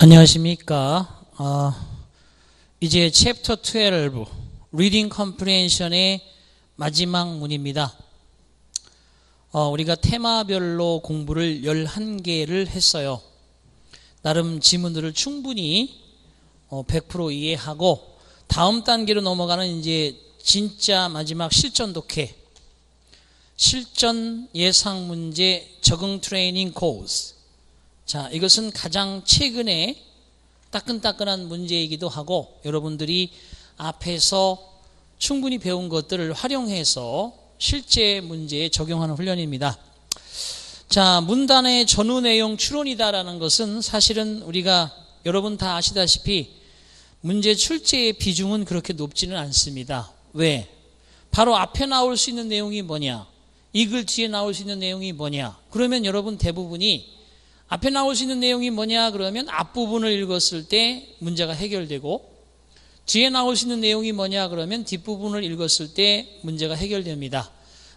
안녕하십니까. 이제 챕터 12 리딩 컴프리헨션의 마지막 문입니다. 우리가 테마별로 공부를 11개를 했어요. 나름 지문들을 충분히 100% 이해하고 다음 단계로 넘어가는 이제 진짜 마지막 실전 독해, 실전 예상 문제 적응 트레이닝 코र्스. 자, 이것은 가장 최근에 따끈따끈한 문제이기도 하고 여러분들이 앞에서 충분히 배운 것들을 활용해서 실제 문제에 적용하는 훈련입니다. 자, 문단의 전후 내용 추론이다라는 것은 사실은 우리가 여러분 다 아시다시피 문제 출제의 비중은 그렇게 높지는 않습니다. 왜? 바로 앞에 나올 수 있는 내용이 뭐냐? 이 글 뒤에 나올 수 있는 내용이 뭐냐? 그러면 여러분 대부분이 앞에 나올 수 있는 내용이 뭐냐 그러면 앞부분을 읽었을 때 문제가 해결되고, 뒤에 나올 수 있는 내용이 뭐냐 그러면 뒷부분을 읽었을 때 문제가 해결됩니다.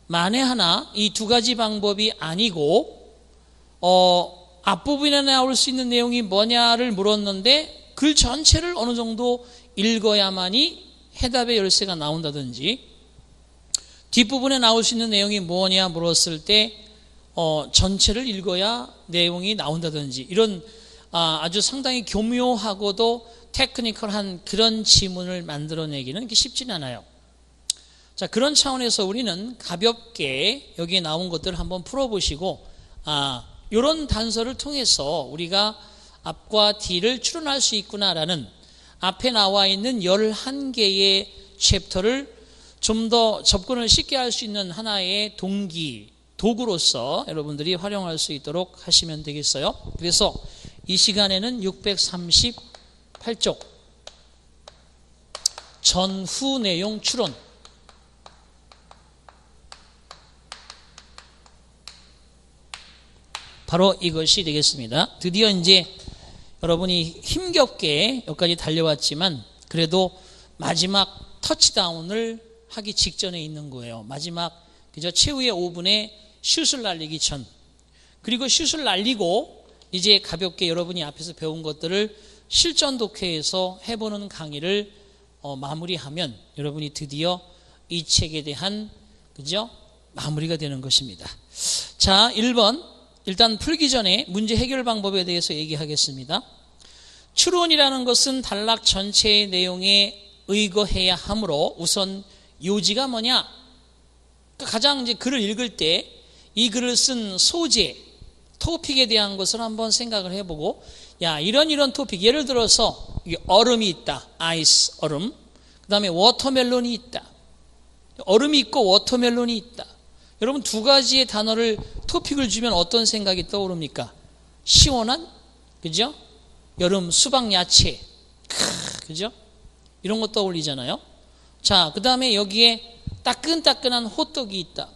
만에 하나 이 두 가지 방법이 아니고 앞부분에 나올 수 있는 내용이 뭐냐를 물었는데 글 전체를 어느 정도 읽어야만이 해답의 열쇠가 나온다든지, 뒷부분에 나올 수 있는 내용이 뭐냐 물었을 때 전체를 읽어야 내용이 나온다든지, 이런 아주 상당히 교묘하고도 테크니컬한 그런 지문을 만들어내기는 쉽지는 않아요. 자, 그런 차원에서 우리는 가볍게 여기에 나온 것들을 한번 풀어보시고, 이런 단서를 통해서 우리가 앞과 뒤를 추론할 수 있구나라는, 앞에 나와 있는 11개의 챕터를 좀 더 접근을 쉽게 할 수 있는 하나의 도구로서 여러분들이 활용할 수 있도록 하시면 되겠어요. 그래서 이 시간에는 638쪽 전후 내용 추론, 바로 이것이 되겠습니다. 드디어 이제 여러분이 힘겹게 여기까지 달려왔지만 그래도 마지막 터치다운을 하기 직전에 있는 거예요. 마지막 그저 최후의 5분에 슛을 날리기 전. 그리고 슛을 날리고 이제 가볍게 여러분이 앞에서 배운 것들을 실전 독해에서 해보는 강의를 마무리하면 여러분이 드디어 이 책에 대한 그죠? 마무리가 되는 것입니다. 자, 1번 일단 풀기 전에 문제 해결 방법에 대해서 얘기하겠습니다. 추론이라는 것은 단락 전체의 내용에 의거해야 하므로 우선 요지가 뭐냐? 가장 이제 글을 읽을 때 이 글을 쓴 소재, 토픽에 대한 것을 한번 생각을 해보고, 야, 이런 토픽, 예를 들어서 얼음이 있다, 아이스, 얼음. 그 다음에 워터멜론이 있다. 얼음이 있고 워터멜론이 있다. 여러분 두 가지의 단어를 토픽을 주면 어떤 생각이 떠오릅니까? 시원한, 그죠? 여름 수박 야채, 그죠? 이런 거 떠올리잖아요. 자, 그 다음에 여기에 따끈따끈한 호떡이 있다.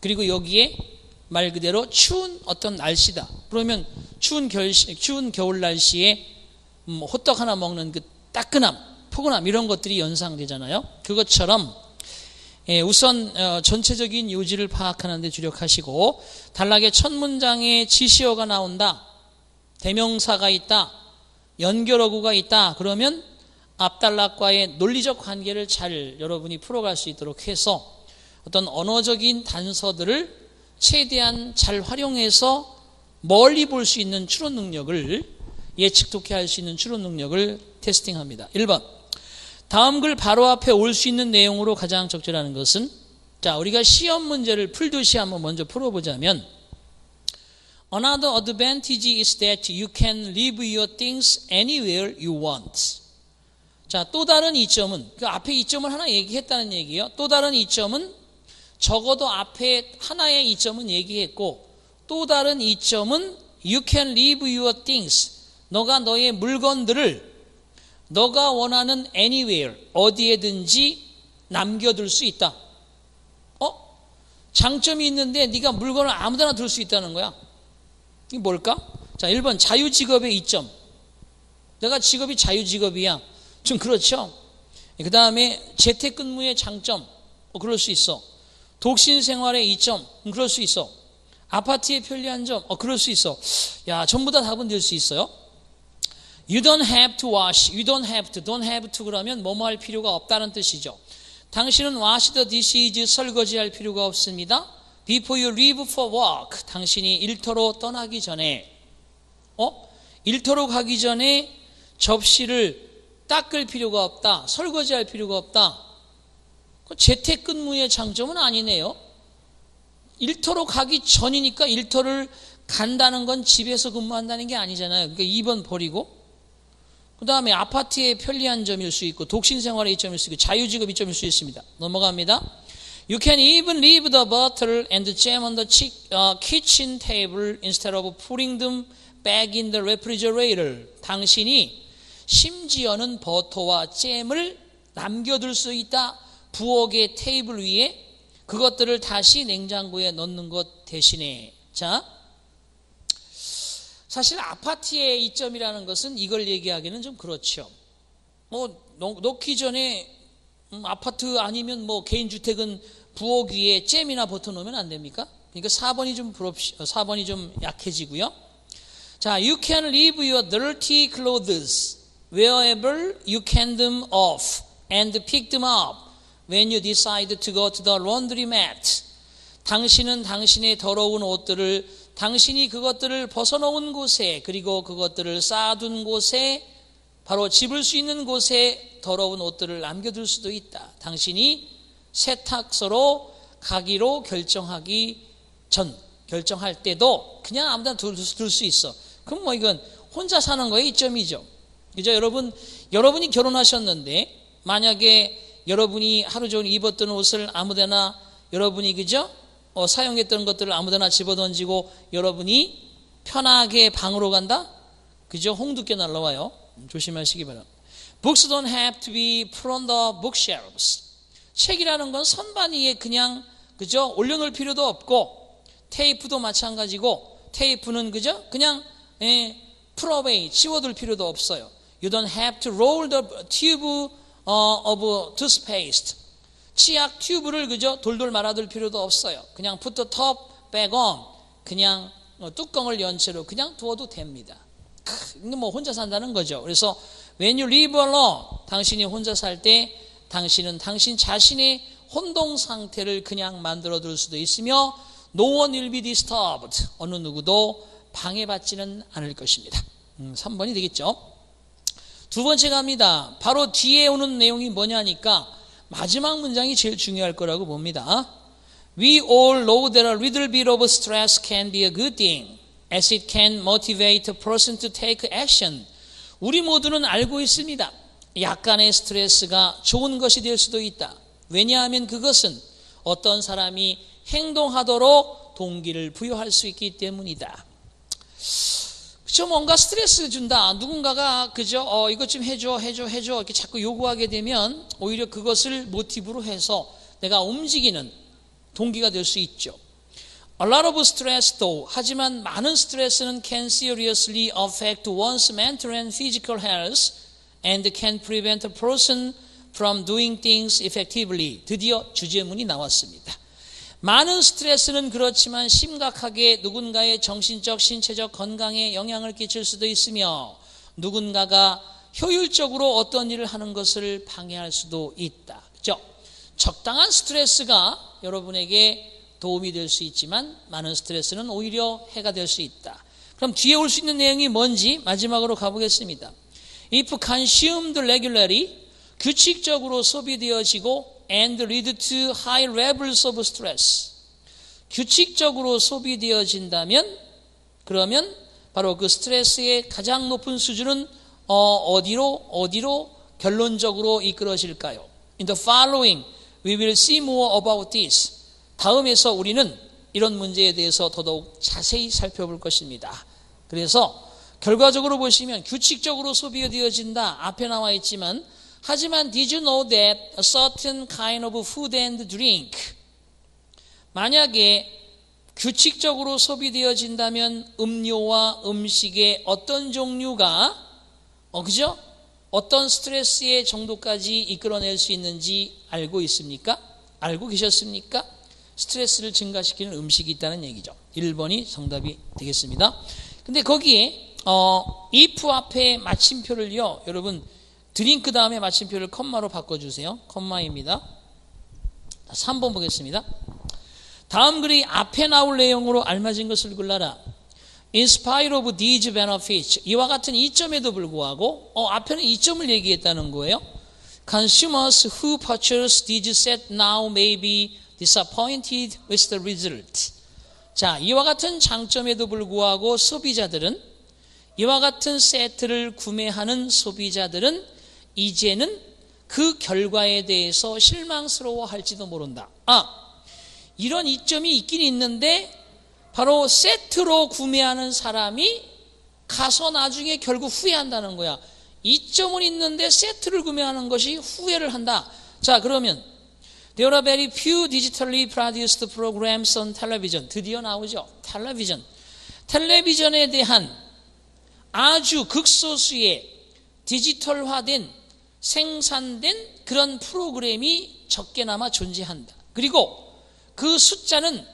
그리고 여기에 말 그대로 추운 어떤 날씨다. 그러면 추운 겨울 날씨에 호떡 하나 먹는 그 따끈함, 포근함, 이런 것들이 연상되잖아요. 그것처럼 우선 전체적인 요지를 파악하는 데 주력하시고, 단락의 첫 문장에 지시어가 나온다, 대명사가 있다, 연결어구가 있다. 그러면 앞단락과의 논리적 관계를 잘 여러분이 풀어갈 수 있도록 해서 어떤 언어적인 단서들을 최대한 잘 활용해서 멀리 볼 수 있는 추론 능력을, 예측 독해할 수 있는 추론 능력을 테스팅합니다. 1번, 다음 글 바로 앞에 올 수 있는 내용으로 가장 적절한 것은, 자, 우리가 시험 문제를 풀듯이 한번 먼저 풀어보자면, Another advantage is that you can leave your things anywhere you want. 자, 또 다른 이점은, 그 앞에 이점을 하나 얘기했다는 얘기예요. 또 다른 이점은, 적어도 앞에 하나의 이점은 얘기했고, 또 다른 이점은 you can leave your things. 너가 너의 물건들을 너가 원하는 anywhere, 어디에든지 남겨둘 수 있다. 장점이 있는데 네가 물건을 아무데나 둘 수 있다는 거야. 이게 뭘까? 자, 1번 자유직업의 이점. 내가 직업이 자유직업이야. 좀 그렇죠? 그 다음에 재택근무의 장점. 그럴 수 있어. 독신 생활의 이점. 그럴 수 있어. 아파트의 편리한 점. 그럴 수 있어. 야, 전부 다 답은 될 수 있어요. You don't have to wash. You don't have to. Don't have to 그러면 뭐뭐 할 필요가 없다는 뜻이죠. 당신은 wash the dishes 설거지할 필요가 없습니다. Before you leave for work. 당신이 일터로 떠나기 전에 일터로 가기 전에 접시를 닦을 필요가 없다. 설거지할 필요가 없다. 재택근무의 장점은 아니네요. 일터로 가기 전이니까 일터를 간다는 건 집에서 근무한다는 게 아니잖아요. 그러니까 2번 버리고 그 다음에 아파트의 편리한 점일 수 있고 독신생활의 이점일 수 있고 자유직업 이점일 수 있습니다. 넘어갑니다. You can even leave the butter and jam on the kitchen table instead of putting them back in the refrigerator. 당신이 심지어는 버터와 잼을 남겨둘 수 있다. 부엌의 테이블 위에 그것들을 다시 냉장고에 넣는 것 대신에. 자, 사실 아파트의 이점이라는 것은 이걸 얘기하기는 좀 그렇죠. 넣기 전에 아파트 아니면 개인주택은 부엌 위에 잼이나 버터 놓으면 안 됩니까? 그러니까 4번이 좀 약해지고요. 자, you can leave your dirty clothes wherever you can them off and pick them up when you decide to go to the laundromat. 당신은 당신의 더러운 옷들을 당신이 그것들을 벗어놓은 곳에 그리고 그것들을 쌓아둔 곳에 바로 집을 수 있는 곳에 더러운 옷들을 남겨둘 수도 있다. 당신이 세탁소로 가기로 결정할 때도 그냥 아무데나 둘 수 있어. 그럼 이건 혼자 사는 거의 이점이죠. 그죠? 여러분이 결혼하셨는데 만약에 여러분이 하루 종일 입었던 옷을 아무데나 여러분이 그죠? 사용했던 것들을 아무데나 집어던지고 여러분이 편하게 방으로 간다? 그죠? 홍두깨 날라와요. 조심하시기 바랍니다. Books don't have to be put on the bookshelves. 책이라는 건 선반 위에 그냥 그죠? 올려놓을 필요도 없고 테이프도 마찬가지고 테이프는 그죠? 그냥 put away 치워둘 필요도 없어요. You don't have to roll the tube of toothpaste. 치약 튜브를 그저 돌돌 말아둘 필요도 없어요. 그냥 put the top back on. 그냥 뚜껑을 연 채로 그냥 두어도 됩니다. 혼자 산다는 거죠. 그래서 when you live alone, 당신이 혼자 살 때 당신은 당신 자신의 혼동 상태를 그냥 만들어둘 수도 있으며 no one will be disturbed. 어느 누구도 방해받지는 않을 것입니다. 3번이 되겠죠. 두 번째 갑니다. 바로 뒤에 오는 내용이 뭐냐니까 마지막 문장이 제일 중요할 거라고 봅니다. We all know that a little bit of stress can be a good thing, as it can motivate a person to take action. 우리 모두는 알고 있습니다. 약간의 스트레스가 좋은 것이 될 수도 있다. 왜냐하면 그것은 어떤 사람이 행동하도록 동기를 부여할 수 있기 때문이다. 그죠? 뭔가 스트레스 준다. 누군가가 그죠? 이것 좀 해줘 이렇게 자꾸 요구하게 되면 오히려 그것을 모티브로 해서 내가 움직이는 동기가 될 수 있죠. A lot of stress though. 하지만 많은 스트레스는 can seriously affect one's mental and physical health and can prevent a person from doing things effectively. 드디어 주제문이 나왔습니다. 많은 스트레스는 그렇지만 심각하게 누군가의 정신적, 신체적 건강에 영향을 끼칠 수도 있으며 누군가가 효율적으로 어떤 일을 하는 것을 방해할 수도 있다. 그렇죠? 적당한 스트레스가 여러분에게 도움이 될 수 있지만 많은 스트레스는 오히려 해가 될 수 있다. 그럼 뒤에 올 수 있는 내용이 뭔지 마지막으로 가보겠습니다. If consumed regularly, 규칙적으로 소비되어지고 and lead to high levels of stress. 규칙적으로 소비되어진다면 그러면 바로 그 스트레스의 가장 높은 수준은 어디로 결론적으로 이끌어질까요? In the following, we will see more about this. 다음에서 우리는 이런 문제에 대해서 더더욱 자세히 살펴볼 것입니다. 그래서 결과적으로 보시면 규칙적으로 소비되어진다. 앞에 나와 있지만 하지만 did you know that a certain kind of food and drink 만약에 규칙적으로 소비되어진다면 음료와 음식의 어떤 종류가 그죠? 어떤 스트레스의 정도까지 이끌어낼 수 있는지 알고 있습니까? 알고 계셨습니까? 스트레스를 증가시키는 음식이 있다는 얘기죠. 1번이 정답이 되겠습니다. 근데 거기에 if 앞에 마침표를요, 여러분 드링크 다음에 마침표를 컴마로 바꿔주세요. 컴마입니다. 3번 보겠습니다. 다음 글이 앞에 나올 내용으로 알맞은 것을 골라라. In spite of these benefits, 이와 같은 이점에도 불구하고 앞에는 이점을 얘기했다는 거예요. Consumers who purchase these sets now may be disappointed with the result. 자, 이와 같은 장점에도 불구하고 소비자들은, 이와 같은 세트를 구매하는 소비자들은 이제는 그 결과에 대해서 실망스러워할지도 모른다. 이런 이점이 있긴 있는데 바로 세트로 구매하는 사람이 가서 나중에 결국 후회한다는 거야. 이점은 있는데 세트를 구매하는 것이 후회를 한다. 자, 그러면 There are very few digitally produced programs on television. 드디어 나오죠. 텔레비전에 대한 아주 극소수의 디지털화된 생산된 그런 프로그램이 적게나마 존재한다. 그리고 그 숫자는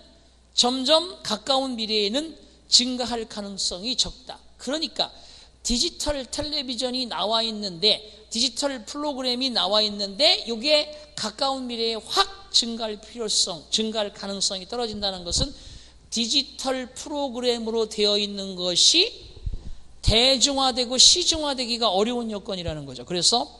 점점 가까운 미래에는 증가할 가능성이 적다. 그러니까 디지털 텔레비전이 나와 있는데, 디지털 프로그램이 나와 있는데 이게 가까운 미래에 확 증가할 가능성이 떨어진다는 것은 디지털 프로그램으로 되어 있는 것이 대중화되고 시중화되기가 어려운 여건이라는 거죠. 그래서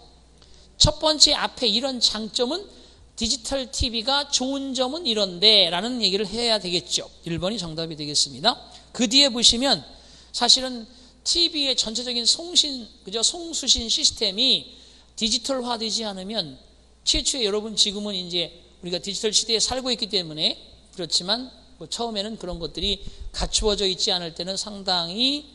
첫 번째 앞에 이런 장점은 디지털 TV가 좋은 점은 이런데 라는 얘기를 해야 되겠죠. 1번이 정답이 되겠습니다. 그 뒤에 보시면 사실은 TV의 전체적인 송수신 시스템이 디지털화되지 않으면 최초에 여러분 지금은 이제 우리가 디지털 시대에 살고 있기 때문에 그렇지만 처음에는 그런 것들이 갖추어져 있지 않을 때는 상당히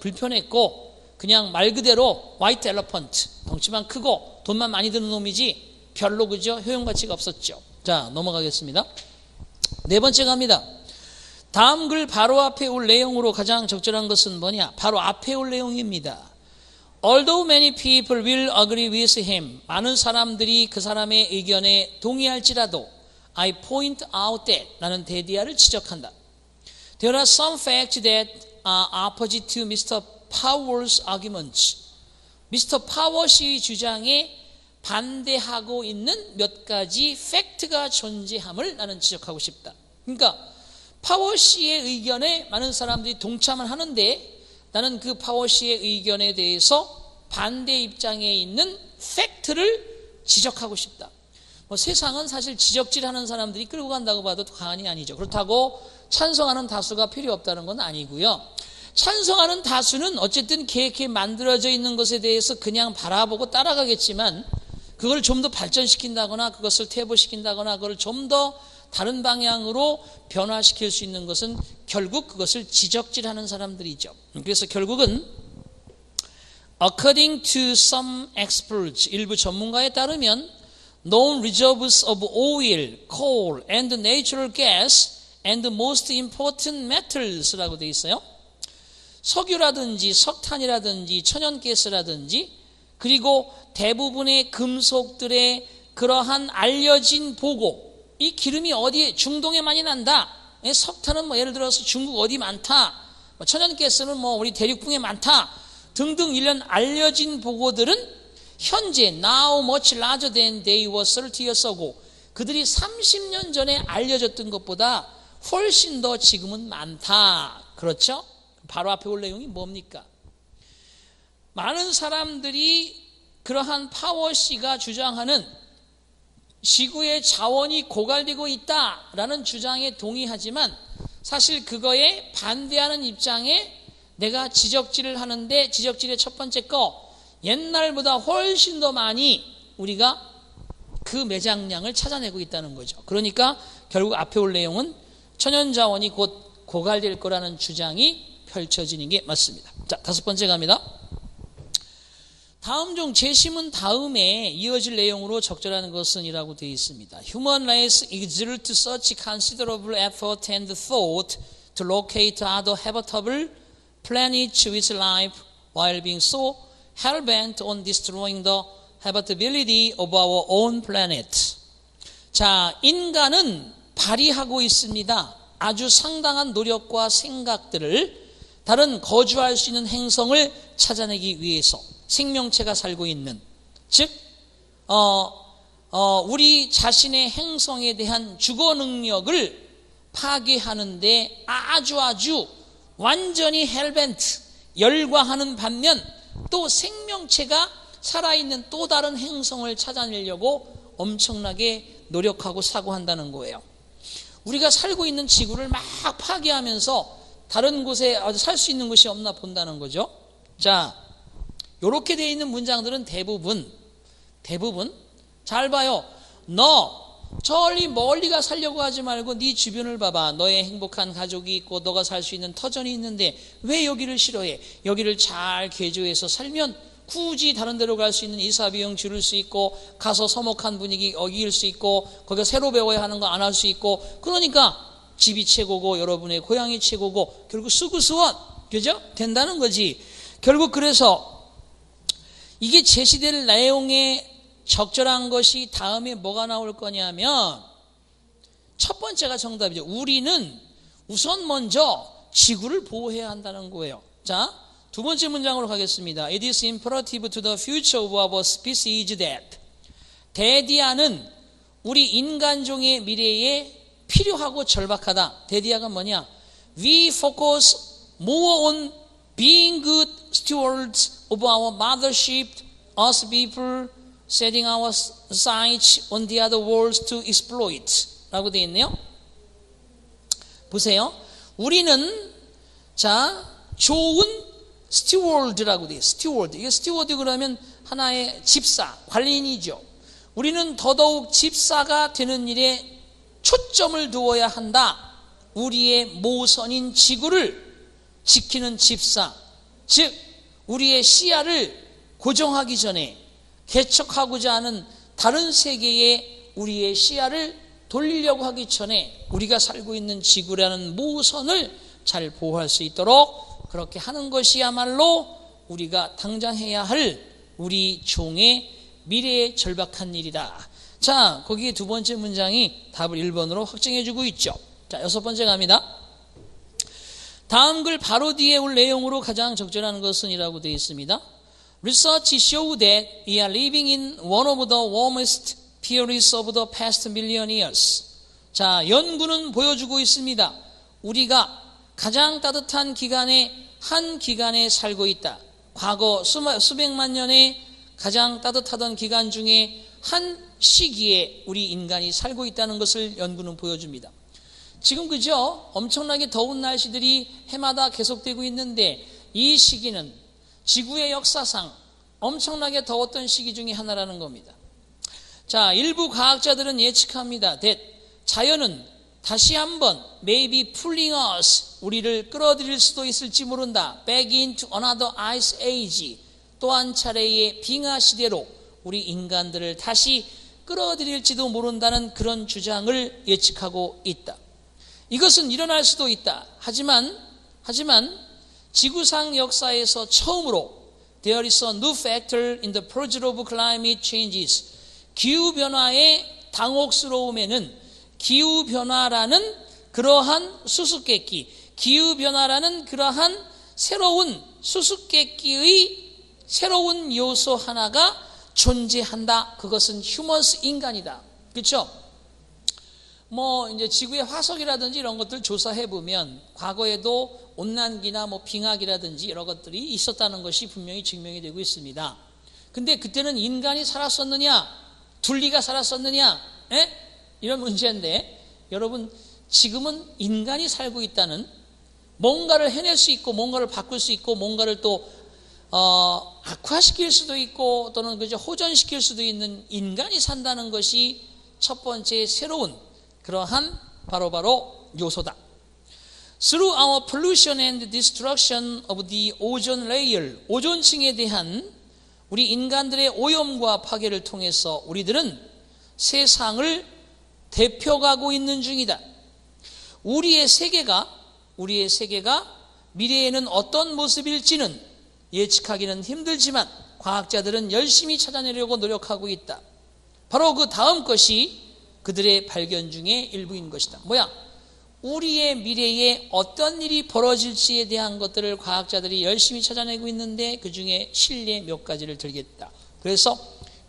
불편했고 그냥 말 그대로 화이트 엘러펀트, 덩치만 크고 돈만 많이 드는 놈이지 별로 효용 가치가 없었죠. 자, 넘어가겠습니다. 네 번째 갑니다. 다음 글 바로 앞에 올 내용으로 가장 적절한 것은 뭐냐? 바로 앞에 올 내용입니다. Although many people will agree with him, 많은 사람들이 그 사람의 의견에 동의할지라도 I point out that, 나는 대디아를 지적한다. There are some facts that are opposite to Mr. Powell's arguments. 미스터 파워 씨 주장에 반대하고 있는 몇 가지 팩트가 존재함을 나는 지적하고 싶다. 그러니까 파워 씨의 의견에 많은 사람들이 동참을 하는데 나는 그 파워 씨의 의견에 대해서 반대 입장에 있는 팩트를 지적하고 싶다. 세상은 사실 지적질하는 사람들이 끌고 간다고 봐도 과언이 아니죠. 그렇다고 찬성하는 다수가 필요 없다는 건 아니고요. 찬성하는 다수는 어쨌든 계획에 만들어져 있는 것에 대해서 그냥 바라보고 따라가겠지만 그걸 좀 더 발전시킨다거나 그것을 퇴보시킨다거나 그걸 좀 더 다른 방향으로 변화시킬 수 있는 것은 결국 그것을 지적질하는 사람들이죠. 그래서 결국은 According to some experts, 일부 전문가에 따르면 known reserves of oil, coal, and natural gas and the most important metals라고 되어 있어요. 석유라든지 석탄이라든지 천연가스라든지 그리고 대부분의 금속들의 그러한 알려진 보고, 이 기름이 어디에 중동에 많이 난다, 석탄은 예를 들어서 중국 어디 많다, 천연가스는 우리 대륙붕에 많다 등등 이런 알려진 보고들은 현재 now much larger than they were 30 years ago, 그들이 30년 전에 알려졌던 것보다 훨씬 더 지금은 많다. 그렇죠? 바로 앞에 올 내용이 뭡니까? 많은 사람들이 그러한 파워 씨가 주장하는 지구의 자원이 고갈되고 있다라는 주장에 동의하지만 사실 그거에 반대하는 입장에 내가 지적질을 하는데 지적질의 첫 번째 거, 옛날보다 훨씬 더 많이 우리가 그 매장량을 찾아내고 있다는 거죠. 그러니까 결국 앞에 올 내용은 천연자원이 곧 고갈될 거라는 주장이 펼쳐지는 게 맞습니다. 자, 다섯 번째 갑니다. 다음 중 제시문 다음에 이어질 내용으로 적절한 것은 이라고 되어 있습니다. Human race exert such considerable effort and thought to locate other habitable planets with life while being so hell-bent on destroying the habitability of our own planet. 자, 인간은 발휘하고 있습니다. 아주 상당한 노력과 생각들을 다른 거주할 수 있는 행성을 찾아내기 위해서 생명체가 살고 있는, 즉 우리 자신의 행성에 대한 주거 능력을 파괴하는데 아주 완전히 헬벤트, 열광하는 반면 또 생명체가 살아있는 또 다른 행성을 찾아내려고 엄청나게 노력하고 사고한다는 거예요. 우리가 살고 있는 지구를 막 파괴하면서 다른 곳에 살 수 있는 곳이 없나 본다는 거죠. 자, 이렇게 되어 있는 문장들은 대부분 잘 봐요. 너 저리 멀리가 살려고 하지 말고 네 주변을 봐봐. 너의 행복한 가족이 있고 너가 살 수 있는 터전이 있는데 왜 여기를 싫어해? 여기를 잘 개조해서 살면 굳이 다른 데로 갈 수 있는 이사 비용 줄일 수 있고, 가서 서먹한 분위기 어길 수 있고, 거기서 새로 배워야 하는 거 안 할 수 있고, 그러니까 집이 최고고 여러분의 고향이 최고고 결국 수구수원, 그죠? 된다는 거지. 결국 그래서 이게 제시될 내용에 적절한 것이 다음에 뭐가 나올 거냐면 첫 번째가 정답이죠. 우리는 우선 먼저 지구를 보호해야 한다는 거예요. 자, 두 번째 문장으로 가겠습니다. It is imperative to the future of our species that 대디아는 우리 인간종의 미래에 필요하고 절박하다. 대디아가 뭐냐? We focus more on being good stewards of our mothership, us people, setting our sights on the other worlds to exploit 라고 되어 있네요. 보세요. 우리는 좋은 스튜어드라고 돼요. 스튜어드. 이게 스튜어드 그러면 하나의 집사, 관리인이죠. 우리는 더더욱 집사가 되는 일에 초점을 두어야 한다. 우리의 모선인 지구를 지키는 집사, 즉 우리의 시야를 고정하기 전에 개척하고자 하는 다른 세계에 우리의 시야를 돌리려고 하기 전에 우리가 살고 있는 지구라는 모선을 잘 보호할 수 있도록 그렇게 하는 것이야말로 우리가 당장 해야 할 우리 종의 미래에 절박한 일이다. 자, 거기에 두 번째 문장이 답을 1번으로 확정해주고 있죠. 자, 여섯 번째 갑니다. 다음 글 바로 뒤에 올 내용으로 가장 적절한 것은 이라고 되어 있습니다. Research show that we are living in one of the warmest periods of the past million years. 자, 연구는 보여주고 있습니다. 우리가 가장 따뜻한 기간에 한 기간에 살고 있다. 과거 수백만 년의 가장 따뜻하던 기간 중에 한 시기에 우리 인간이 살고 있다는 것을 연구는 보여줍니다. 지금 그죠? 엄청나게 더운 날씨들이 해마다 계속되고 있는데 이 시기는 지구의 역사상 엄청나게 더웠던 시기 중에 하나라는 겁니다. 자, 일부 과학자들은 예측합니다. that 자연은 다시 한번 maybe pulling us, 우리를 끌어들일 수도 있을지 모른다. back into another ice age, 또 한 차례의 빙하 시대로 우리 인간들을 다시 끌어들일지도 모른다는 그런 주장을 예측하고 있다. 이것은 일어날 수도 있다. 하지만 지구상 역사에서 처음으로 there is a new factor in the process of climate changes. 기후변화의 당혹스러움에는 기후변화라는 그러한 수수께끼, 기후변화라는 그러한 새로운 수수께끼의 새로운 요소 하나가 존재한다. 그것은 휴머스 인간이다. 그렇죠? 이제 지구의 화석이라든지 이런 것들 조사해 보면 과거에도 온난기나 빙하기라든지 여러 것들이 있었다는 것이 분명히 증명이 되고 있습니다. 근데 그때는 인간이 살았었느냐, 둘리가 살았었느냐, 이런 문제인데 여러분 지금은 인간이 살고 있다는, 뭔가를 해낼 수 있고 뭔가를 바꿀 수 있고 뭔가를 또 악화시킬 수도 있고 또는 그저 호전시킬 수도 있는 인간이 산다는 것이 첫 번째 새로운 그러한 바로 요소다. Through our pollution and destruction of the ozone layer, 오존층에 대한 우리 인간들의 오염과 파괴를 통해서 우리들은 세상을 대표가고 있는 중이다. 우리의 세계가 미래에는 어떤 모습일지는 예측하기는 힘들지만 과학자들은 열심히 찾아내려고 노력하고 있다. 바로 그 다음 것이 그들의 발견 중에 일부인 것이다. 뭐야? 우리의 미래에 어떤 일이 벌어질지에 대한 것들을 과학자들이 열심히 찾아내고 있는데 그 중에 실례 몇 가지를 들겠다. 그래서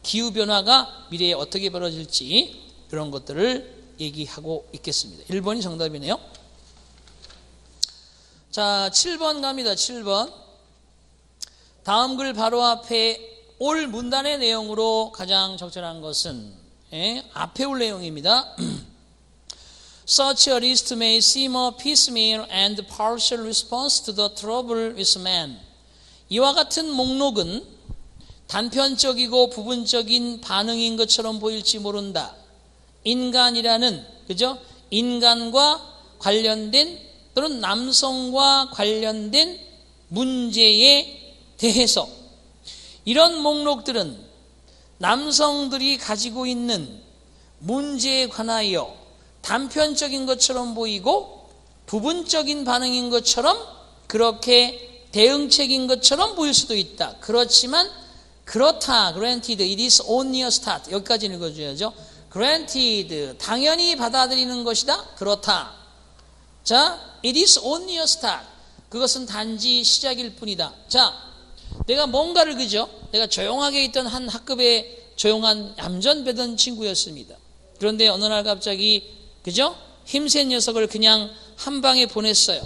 기후변화가 미래에 어떻게 벌어질지 그런 것들을 얘기하고 있겠습니다. 1번이 정답이네요. 자, 7번 갑니다. 7번. 다음 글 바로 앞에 올 문단의 내용으로 가장 적절한 것은 앞에 올 내용입니다. Such a list may seem a piecemeal and partial response to the trouble with man. 이와 같은 목록은 단편적이고 부분적인 반응인 것처럼 보일지 모른다. 인간이라는, 그죠? 인간과 관련된 또는 남성과 관련된 문제에 대해서 이런 목록들은 남성들이 가지고 있는 문제에 관하여 단편적인 것처럼 보이고 부분적인 반응인 것처럼 그렇게 대응책인 것처럼 보일 수도 있다. 그렇지만 그렇다. Granted, it is only a start. 여기까지 읽어줘야죠. Granted, 당연히 받아들이는 것이다. 그렇다. 자, it is only a start. 그것은 단지 시작일 뿐이다. 자, 내가 뭔가를 그죠? 내가 조용하게 있던 한 학급에 조용한 얌전배던 친구였습니다. 그런데 어느 날 갑자기 그죠? 힘센 녀석을 그냥 한 방에 보냈어요.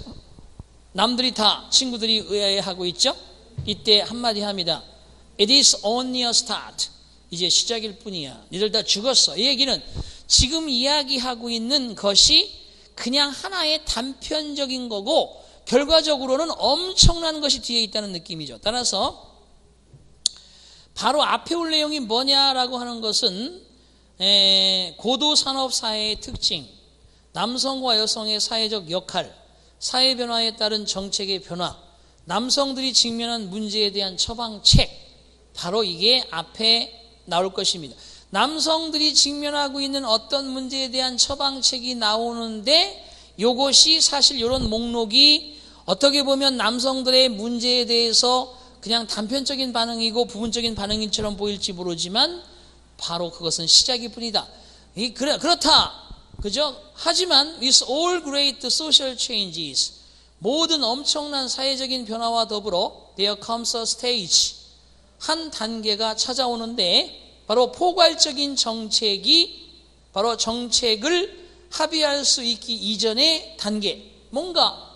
남들이 다 친구들이 의아해하고 있죠? 이때 한마디 합니다. It is only a start. 이제 시작일 뿐이야. 니들 다 죽었어. 이 얘기는 지금 이야기하고 있는 것이 그냥 하나의 단편적인 거고 결과적으로는 엄청난 것이 뒤에 있다는 느낌이죠. 따라서 바로 앞에 올 내용이 뭐냐라고 하는 것은 고도산업 사회의 특징, 남성과 여성의 사회적 역할, 사회 변화에 따른 정책의 변화, 남성들이 직면한 문제에 대한 처방책, 바로 이게 앞에 나올 것입니다. 남성들이 직면하고 있는 어떤 문제에 대한 처방책이 나오는데 이것이 사실 이런 목록이 어떻게 보면 남성들의 문제에 대해서 그냥 단편적인 반응이고 부분적인 반응인처럼 보일지 모르지만 바로 그것은 시작일 뿐이다. 그렇다. 그죠? 하지만 with all great social changes, 모든 엄청난 사회적인 변화와 더불어 there comes a stage, 한 단계가 찾아오는데 바로 포괄적인 정책이 바로 정책을 합의할 수 있기 이전의 단계, 뭔가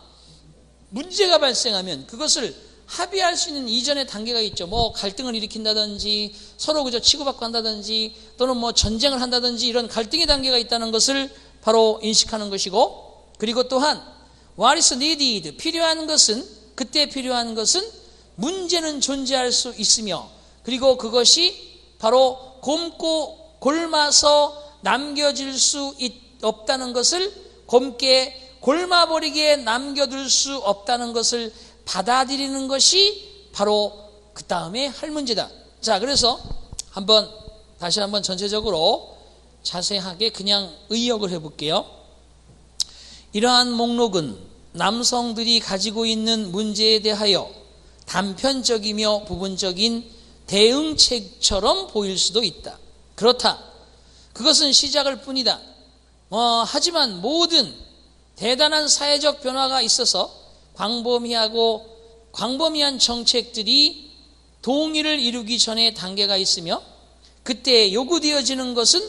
문제가 발생하면 그것을 합의할 수 있는 이전의 단계가 있죠. 뭐 갈등을 일으킨다든지 서로 그저 치고받고 한다든지 또는 뭐 전쟁을 한다든지 이런 갈등의 단계가 있다는 것을 바로 인식하는 것이고, 그리고 또한 what is needed, 필요한 것은, 그때 필요한 것은 문제는 존재할 수 있으며 그리고 그것이 바로 곪고 골마서 남겨질 수 없다는 것을, 곪게 골마버리게 남겨둘 수 없다는 것을 받아들이는 것이 바로 그 다음에 할 문제다. 자, 그래서 다시 한번 전체적으로 자세하게 그냥 의역을 해볼게요. 이러한 목록은 남성들이 가지고 있는 문제에 대하여 단편적이며 부분적인 대응책처럼 보일 수도 있다. 그렇다. 그것은 시작일 뿐이다. 하지만 모든 대단한 사회적 변화가 있어서 광범위한 정책들이 동의를 이루기 전에 단계가 있으며 그때 요구되어지는 것은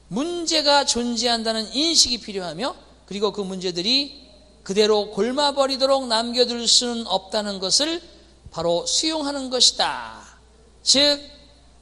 문제가 존재한다는 인식이 필요하며 그리고 그 문제들이 그대로 골마버리도록 남겨둘 수는 없다는 것을 바로 수용하는 것이다. 즉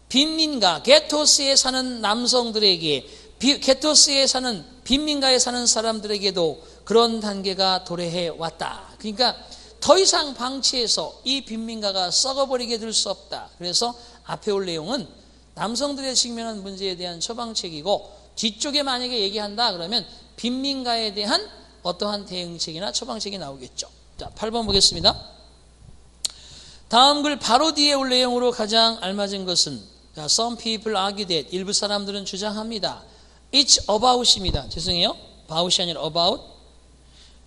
빈민가, 게토스에 사는 남성들에게, 게토스에 사는 빈민가에 사는 사람들에게도 그런 단계가 도래해 왔다. 그러니까 더 이상 방치해서 이 빈민가가 썩어버리게 될 수 없다. 그래서 앞에 올 내용은 남성들의 직면한 문제에 대한 처방책이고, 뒤쪽에 만약에 얘기한다 그러면 빈민가에 대한 어떠한 대응책이나 처방책이 나오겠죠. 자, 8번 보겠습니다. 다음 글 바로 뒤에 올 내용으로 가장 알맞은 것은, 자, some people argue that, 일부 사람들은 주장합니다. It's about입니다. 죄송해요. about이 아니라 about.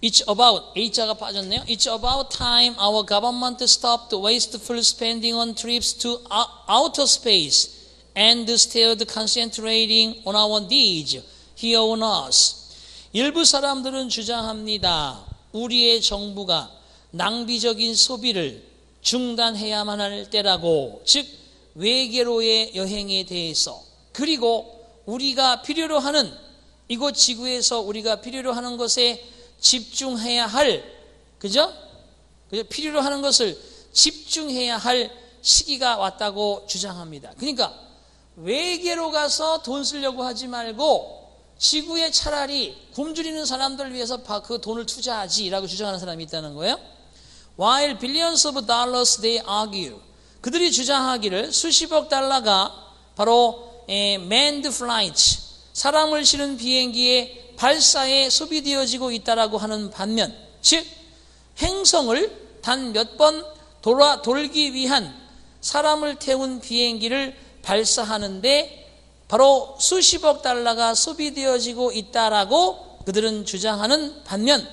It's about, A자가 빠졌네요. It's about time our government stopped wasteful spending on trips to outer space and started concentrating on our needs here on us. 일부 사람들은 주장합니다. 우리의 정부가 낭비적인 소비를 중단해야만 할 때라고, 즉 외계로의 여행에 대해서, 그리고 우리가 필요로 하는 이곳 지구에서 우리가 필요로 하는 것에 집중해야 할, 그죠? 필요로 하는 것을 집중해야 할 시기가 왔다고 주장합니다. 그러니까 외계로 가서 돈 쓰려고 하지 말고 지구에 차라리 굶주리는 사람들을 위해서 그 돈을 투자하지라고 주장하는 사람이 있다는 거예요. While billions of dollars they argue, 그들이 주장하기를 수십억 달러가 바로 manned flights, 사람을 실은 비행기의 발사에 소비되어지고 있다라고 하는 반면, 즉 행성을 단 몇 번 돌기 위한 사람을 태운 비행기를 발사하는데 바로 수십억 달러가 소비되어지고 있다라고 그들은 주장하는 반면,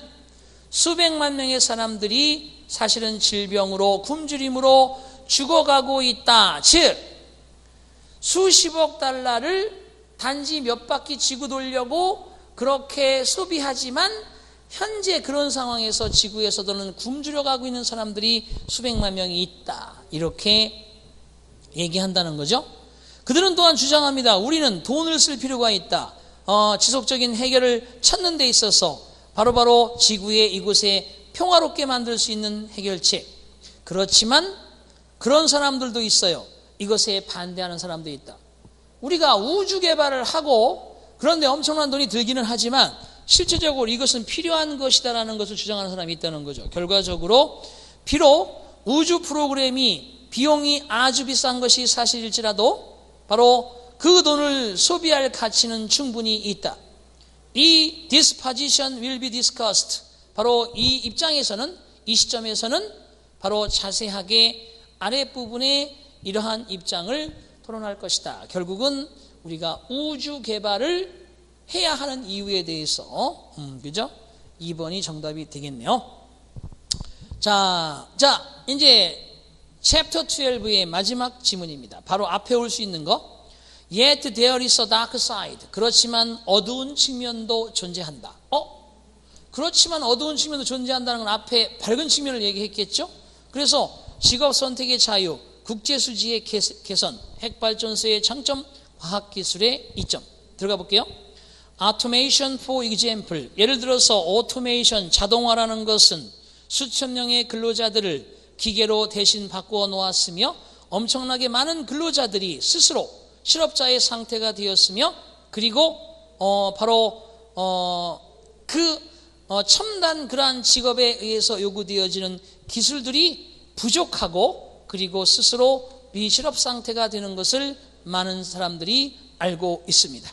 수백만 명의 사람들이 사실은 질병으로 굶주림으로 죽어가고 있다. 즉 수십억 달러를 단지 몇 바퀴 지구 돌려고 그렇게 소비하지만 현재 그런 상황에서 지구에서도는 굶주려 가고 있는 사람들이 수백만 명이 있다. 이렇게 얘기한다는 거죠. 그들은 또한 주장합니다. 우리는 돈을 쓸 필요가 있다. 지속적인 해결을 찾는 데 있어서 바로 지구의 이곳에 평화롭게 만들 수 있는 해결책. 그렇지만 그런 사람들도 있어요. 이것에 반대하는 사람도 있다. 우리가 우주 개발을 하고 그런데 엄청난 돈이 들기는 하지만 실제적으로 이것은 필요한 것이다라는 것을 주장하는 사람이 있다는 거죠. 결과적으로 비록 우주 프로그램이 비용이 아주 비싼 것이 사실일지라도 바로 그 돈을 소비할 가치는 충분히 있다. 이 disposition will be discussed. 바로 이 입장에서는, 이 시점에서는 바로 자세하게 아랫부분에 이러한 입장을 토론할 것이다. 결국은 우리가 우주 개발을 해야 하는 이유에 대해서, 그죠? 2번이 정답이 되겠네요. 자, 이제 챕터 12의 마지막 지문입니다. 바로 앞에 올 수 있는 거. Yet there is a dark side. 그렇지만 어두운 측면도 존재한다. 그렇지만 어두운 측면도 존재한다는 건 앞에 밝은 측면을 얘기했겠죠? 그래서 직업 선택의 자유, 국제수지의 개선, 핵발전소의 장점, 과학기술의 이점. 들어가 볼게요. Automation for example. 예를 들어서 오토메이션, 자동화라는 것은 수천 명의 근로자들을 기계로 대신 바꾸어 놓았으며 엄청나게 많은 근로자들이 스스로 실업자의 상태가 되었으며, 그리고 바로 첨단 그러한 직업에 의해서 요구되어지는 기술들이 부족하고 그리고 스스로 비실업 상태가 되는 것을 많은 사람들이 알고 있습니다.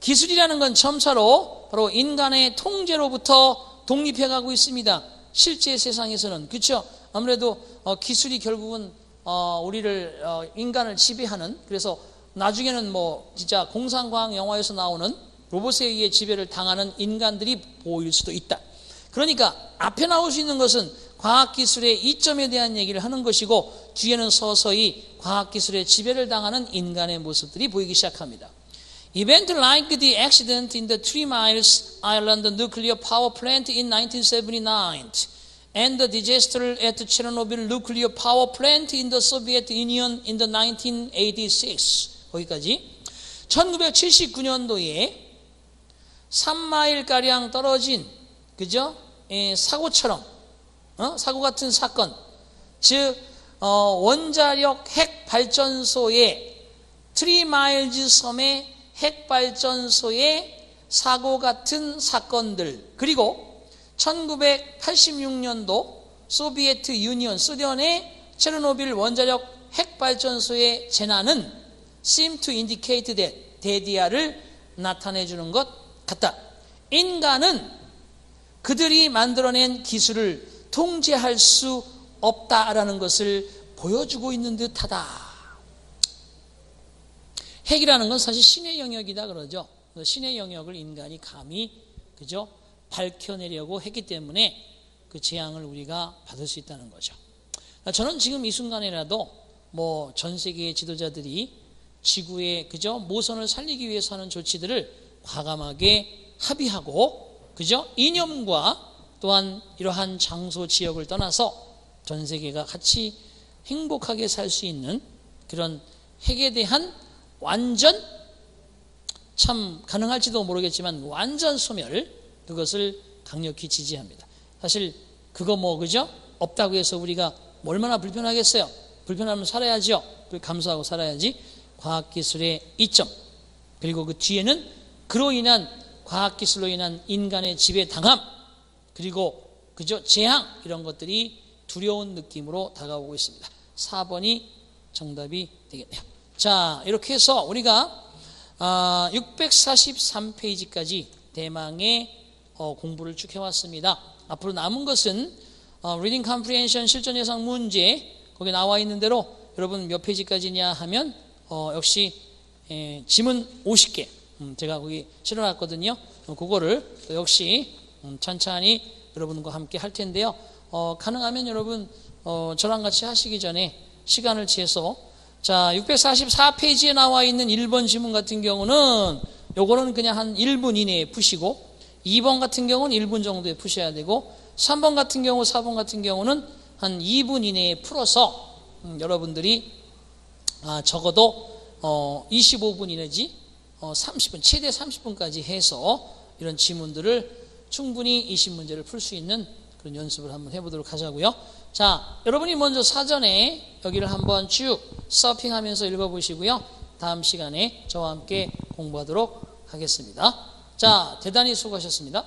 기술이라는 건 점차로 바로 인간의 통제로부터 독립해가고 있습니다. 실제 세상에서는. 그렇죠? 아무래도 기술이 결국은 우리를 인간을 지배하는, 그래서 나중에는 뭐 진짜 공상과학 영화에서 나오는 로봇에 의해 지배를 당하는 인간들이 보일 수도 있다. 그러니까 앞에 나올 수 있는 것은 과학기술의 이점에 대한 얘기를 하는 것이고, 뒤에는 서서히 과학기술의 지배를 당하는 인간의 모습들이 보이기 시작합니다. Event like the accident in the 3 Miles Island nuclear power plant in 1979 and the disaster at the Chernobyl nuclear power plant in the Soviet Union in the 1986. 거기까지. 1979년도에 3마일가량 떨어진, 그죠? 사고처럼, 사고 같은 사건. 즉, 원자력 핵발전소의 3마일즈 섬의 핵발전소의 사고 같은 사건들, 그리고 1986년도 소비에트 유니언, 소련의 체르노빌 원자력 핵발전소의 재난은 seem to indicate that, 데디아를 나타내주는 것 같다. 인간은 그들이 만들어낸 기술을 통제할 수 없다라는 것을 보여주고 있는 듯하다. 핵이라는 건 사실 신의 영역이다 그러죠. 신의 영역을 인간이 감히, 그죠? 밝혀내려고 했기 때문에 그 재앙을 우리가 받을 수 있다는 거죠. 저는 지금 이 순간이라도 뭐 전 세계의 지도자들이 지구의, 그죠? 모선을 살리기 위해서 하는 조치들을 과감하게 합의하고, 그죠? 이념과 또한 이러한 장소 지역을 떠나서 전 세계가 같이 행복하게 살 수 있는 그런 핵에 대한 완전, 참 가능할지도 모르겠지만 완전 소멸, 그것을 강력히 지지합니다. 사실 그거 그죠? 없다고 해서 우리가 얼마나 불편하겠어요? 불편하면 살아야죠. 감수하고 살아야지. 과학기술의 이점, 그리고 그 뒤에는 그로 인한 과학기술로 인한 인간의 지배당함, 그리고 그죠? 재앙, 이런 것들이 두려운 느낌으로 다가오고 있습니다. 4번이 정답이 되겠네요. 자, 이렇게 해서 우리가 643페이지까지 대망의 공부를 쭉 해왔습니다. 앞으로 남은 것은 Reading Comprehension 실전 예상 문제, 거기 나와 있는 대로 여러분 몇 페이지까지냐 하면 역시 지문 50개 제가 거기 실어놨거든요. 그거를 역시 천천히 여러분과 함께 할 텐데요. 가능하면 여러분 저랑 같이 하시기 전에 시간을 취해서, 자, 644페이지에 나와 있는 1번 지문 같은 경우는 요거는 그냥 한 1분 이내에 푸시고, 2번 같은 경우는 1분 정도에 푸셔야 되고, 3번 같은 경우, 4번 같은 경우는 한 2분 이내에 풀어서 여러분들이 적어도 25분 이내지 30분, 최대 30분까지 해서 이런 지문들을 충분히 20문제를 풀 수 있는 그런 연습을 한번 해보도록 하자고요. 자, 여러분이 먼저 사전에 여기를 한번 쭉 서핑하면서 읽어보시고요. 다음 시간에 저와 함께 공부하도록 하겠습니다. 자, 대단히 수고하셨습니다.